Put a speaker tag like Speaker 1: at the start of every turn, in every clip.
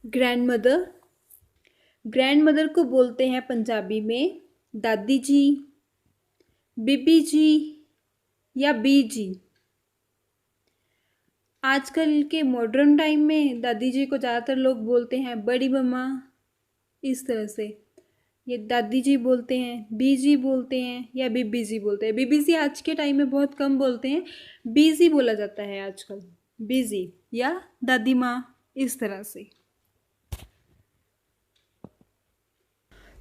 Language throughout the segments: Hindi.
Speaker 1: Grand mother. ग्रैंड मदर को बोलते हैं पंजाबी में दादी जी, बीबी जी या बी जी। आजकल के मॉडर्न टाइम में दादी जी को ज़्यादातर लोग बोलते हैं बड़ी मम्मा, इस तरह से। ये दादी जी बोलते हैं, बी जी बोलते हैं या बीबी जी बोलते हैं। बीबी जी आज के टाइम में बहुत कम बोलते हैं, बी जी बोला जाता है आजकल। बी जी या दादी माँ, इस तरह से।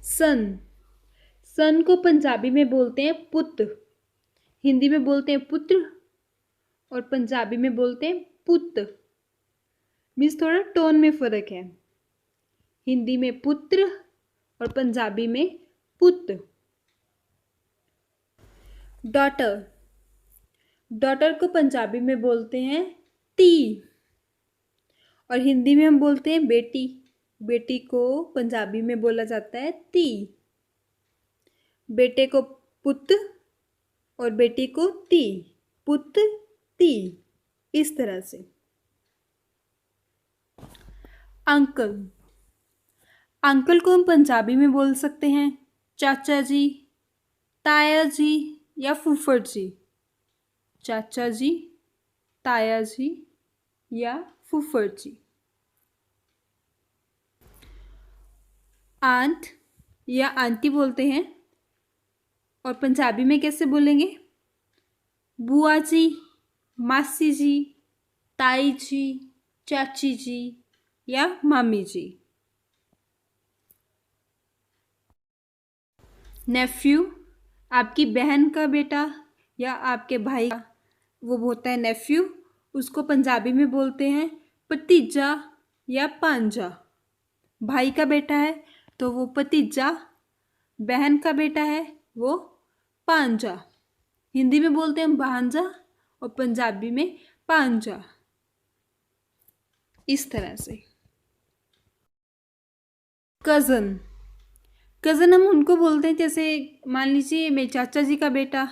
Speaker 1: सन। सन को पंजाबी में बोलते हैं पुत्र। हिंदी में बोलते हैं पुत्र और पंजाबी में बोलते हैं पुत। मीन्स थोड़ा टोन में फ़र्क है। हिंदी में पुत्र और पंजाबी में पुत। डॉटर। डॉटर को पंजाबी में बोलते हैं ती और हिंदी में हम बोलते हैं बेटी। बेटी को पंजाबी में बोला जाता है ती। बेटे को पुत और बेटी को ती। पुत ती, इस तरह से। अंकल। अंकल को हम पंजाबी में बोल सकते हैं चाचा जी, ताया जी या फूफड़ जी। चाचा जी, ताया जी या फूफड़ जी। आंट या आंटी बोलते हैं और पंजाबी में कैसे बोलेंगे? बुआ जी, मासी जी, ताई जी, चाची जी या मामी जी। नेफ्यू, आपकी बहन का बेटा या आपके भाई का, वो होता है नेफ्यू। उसको पंजाबी में बोलते हैं भतीजा या पांजा। भाई का बेटा है तो वो भतीजा, बहन का बेटा है वो पांजा। हिंदी में बोलते हैं भांजा और पंजाबी में पांजा, इस तरह से। कज़न। कज़न हम उनको बोलते हैं, जैसे मान लीजिए मेरे चाचा जी का बेटा,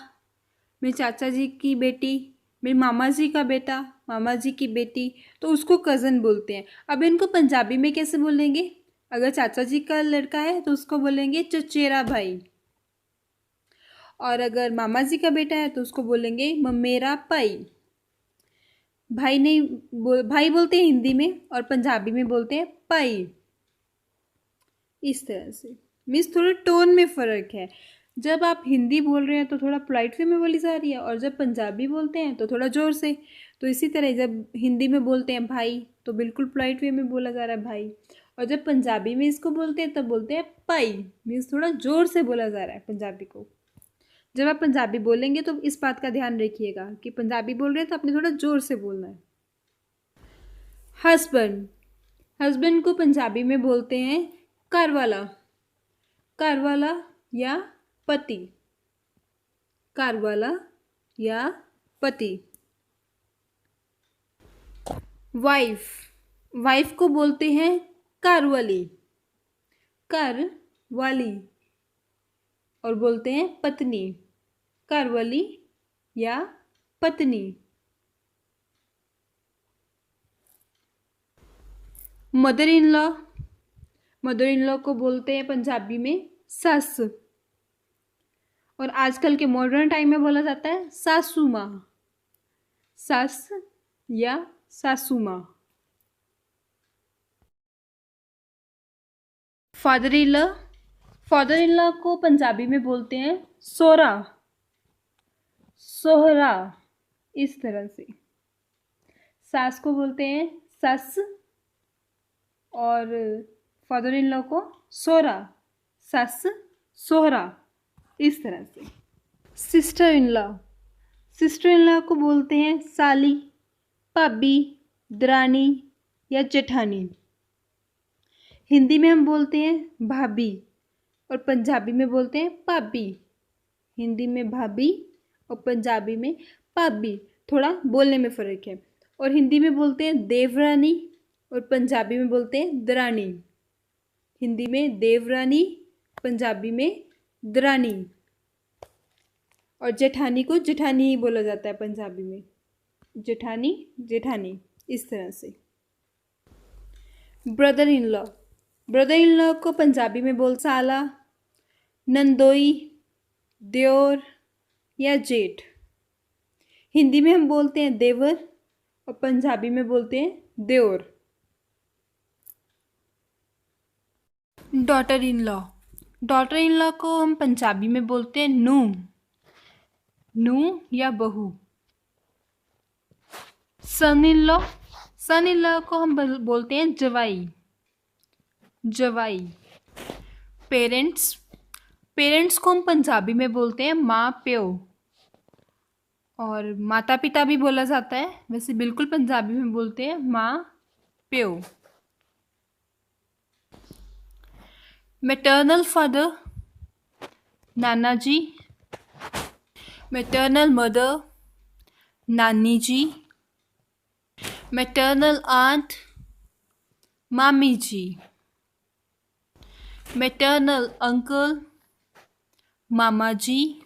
Speaker 1: मेरे चाचा जी की बेटी, मेरे मामा जी का बेटा, मामा जी की बेटी, तो उसको कज़न बोलते हैं। अब इनको पंजाबी में कैसे बोलेंगे? अगर चाचा जी का लड़का है तो उसको बोलेंगे चचेरा भाई, और अगर मामा जी का बेटा है तो उसको बोलेंगे ममेरा भाई। भाई नहीं भाई बोलते हैं हिंदी में और पंजाबी में बोलते हैं भाई, इस तरह से। मीन्स थोड़ा टोन में फ़र्क है। जब आप हिंदी बोल रहे हैं तो थोड़ा पोलाइट वे में बोली जा रही है, और जब पंजाबी बोलते हैं तो थोड़ा ज़ोर से। तो इसी तरह जब हिंदी में बोलते हैं भाई तो बिल्कुल पोलाइट वे में बोला जा रहा है भाई, और जब पंजाबी में इसको बोलते हैं तब बोलते हैं पाई। मीन्स थोड़ा ज़ोर से बोला जा रहा है पंजाबी को। जब आप पंजाबी बोलेंगे तो इस बात का ध्यान रखिएगा कि पंजाबी बोल रहे हैं तो आपने थोड़ा ज़ोर से बोलना है। हस्बैंड। हस्बैंड को पंजाबी में बोलते हैं घर वाला। घर वाला या पति। घर वाला या पति। वाइफ। वाइफ को बोलते हैं घर वाली। घर वाली, और बोलते हैं पत्नी। घर वाली या पत्नी। Mother in law. Mother in law को बोलते हैं पंजाबी में सस, और आजकल के मॉडर्न टाइम में बोला जाता है सासू माँ। सस या सासू माँ। Father in law. Father in law को पंजाबी में बोलते हैं सोहरा, सोहरा, इस तरह से। सास को बोलते हैं सस और फादर इन लॉ को सोहरा, सस सोहरा, इस तरह से। Sister in law. Sister in law को बोलते हैं साली, भाभी, दरानी या जेठानी। हिंदी में हम बोलते हैं भाभी और पंजाबी में बोलते हैं भाभी। हिंदी में भाभी और पंजाबी में भाभी, थोड़ा बोलने में फ़र्क है। और हिंदी में बोलते हैं देवरानी और पंजाबी में बोलते हैं दरानी। हिंदी में देवरानी, पंजाबी में दरानी, और जेठानी को जेठानी ही बोला जाता है पंजाबी में। जेठानी, जेठानी, इस तरह से। Brother in law. Brother in law को पंजाबी में बोल साला, नंदोई, देवर या जेठ। हिंदी में हम बोलते हैं देवर और पंजाबी में बोलते हैं देवर। Daughter in law. Daughter in law को हम पंजाबी में बोलते हैं नू, नू या बहू। सन in law. Sun in law को हम बोलते हैं जवाई, जवाई। पेरेंट्स। पेरेंट्स को हम पंजाबी में बोलते हैं माँ प्यो, और माता पिता भी बोला जाता है, वैसे बिल्कुल पंजाबी में बोलते हैं माँ प्यो। मैटरनल फादर, नाना जी। मैटरनल मदर, नानी जी। मैटरनल आंट, मामी जी। मैटरनल अंकल, मामा जी।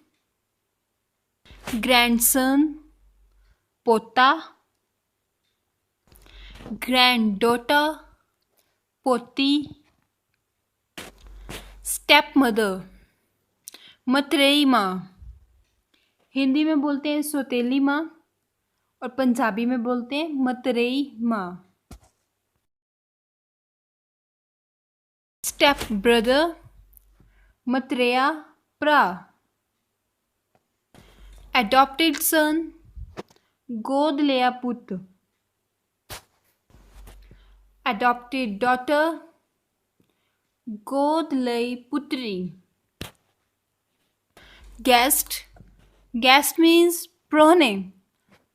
Speaker 1: ग्रैंडसन, पोता। ग्रैंड डॉटर, पोती। स्टेप मदर, मतरेई माँ। हिंदी में बोलते हैं सौतेली माँ और पंजाबी में बोलते हैं मतरेई माँ। स्टेप ब्रदर, मतरेया प्रा। एडॉप्टेड सन, गोद लिया पुत्र। एडॉप्टेड डॉटर, गोद लई पुत्री। गेस्ट। गेस्ट मीन्स प्रोहने।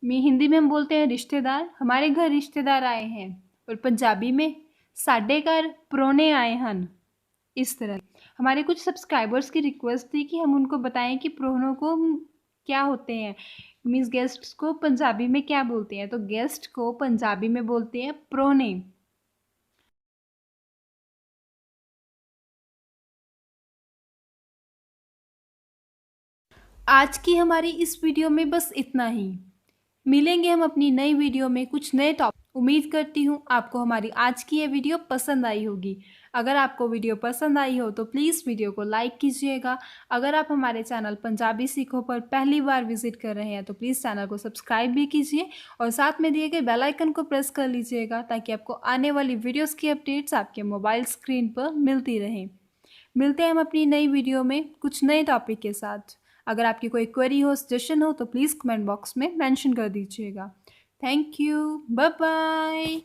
Speaker 1: हिंदी में हम बोलते हैं रिश्तेदार, हमारे घर रिश्तेदार आए हैं, और पंजाबी में साडे घर प्रोहने आए हन। इस तरह हमारे कुछ सब्सक्राइबर्स की रिक्वेस्ट थी कि हम उनको बताएं कि प्रोहनों को क्या होते हैं, मीन्स गेस्ट्स को पंजाबी में क्या बोलते हैं। तो गेस्ट को पंजाबी में बोलते हैं प्रोहने। आज की हमारी इस वीडियो में बस इतना ही। मिलेंगे हम अपनी नई वीडियो में कुछ नए टॉपिक। उम्मीद करती हूँ आपको हमारी आज की ये वीडियो पसंद आई होगी। अगर आपको वीडियो पसंद आई हो तो प्लीज़ वीडियो को लाइक कीजिएगा। अगर आप हमारे चैनल पंजाबी सीखो पर पहली बार विजिट कर रहे हैं तो प्लीज़ चैनल को सब्सक्राइब भी कीजिए और साथ में दिए गए बेल आइकन को प्रेस कर लीजिएगा, ताकि आपको आने वाली वीडियोज़ की अपडेट्स आपके मोबाइल स्क्रीन पर मिलती रहें। मिलते हैं हम अपनी नई वीडियो में कुछ नए टॉपिक के साथ। अगर आपकी कोई क्वेरी हो, सजेशन हो तो प्लीज़ कमेंट बॉक्स में मेंशन कर दीजिएगा। Thank you, bye bye.